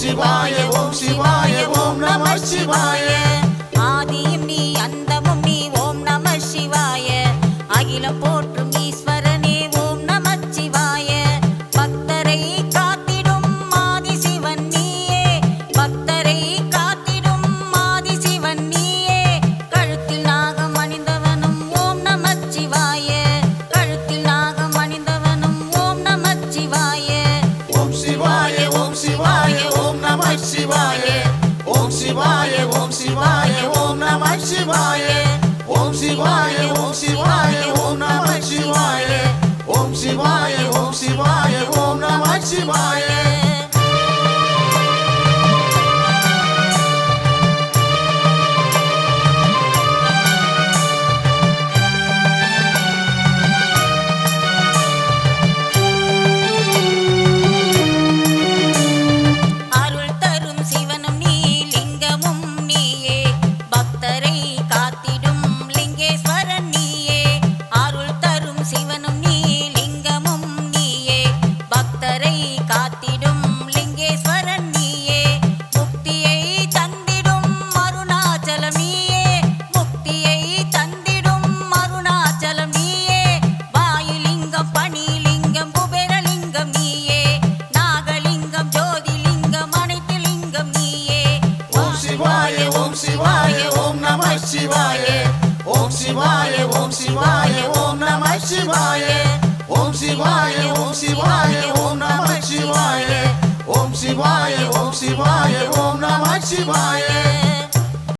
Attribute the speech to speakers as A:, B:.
A: சிவாய ஓம் சிவாய ஓம் நம சிவாய
B: ஆதியும் நீ அந்தமும் நீ ஓம் நம சிவாய அகிலம் போற்றும் ஈஸ்வரனே ஓம் நம சிவாய பக்தரை காத்திடும் ஆதி சிவன் நீயே பக்தரை காத்திடும் ஆதி சிவன் நீயே கழுத்தில் நாகம் அணிந்தவனும் ஓம் நம சிவாய கழுத்தில் நாகம் அணிந்தவனும் ஓம் நம சிவாய
A: ஓம் சிவாய ஓம் சிவாய ஓம் நம சிவாய ஓம் சிவாய ஓம் சிவாய ஓம் நம சிவாய ஓம் சிவாய ஓம் சிவாய ஓம் நம சிவாய ஓம் சிவாய ஓம் சிவாய ஓம் நம சிவாய
B: அருள் தரும் சிவனும் நீ லிங்கமும் நீயே பக்தரை காத்திடும் லிங்கேஸ்வரன் நீயே அருள் தரும் சிவனும் நீ லிங்கமும் நீயே பக்தரை காத்திடும் லிங்கேஸ்வரன் நீயே முக்தியை தந்திடும் அருணாச்சலம் நீயே முக்தியை தந்திடும் அருணாச்சலம் நீயே வாயுலிங்கம் பணிலிங்கம் குபேரலிங்கம் நீயே நாகலிங்கம் ஜோதிலிங்கம் அனைத்து லிங்கம் நீயே
A: ஓம் சிவாய ஓம் சிவாய ஓம் நம சிவாய ஓம் சிவாய ஓம் சிவாய ஓம் நம சிவாய ஓம் சிவாய ஓம் சிவாய ஓம் நம சிவாய ஓம் சிவாய ஓம் சிவாய ஓம் நம சிவாய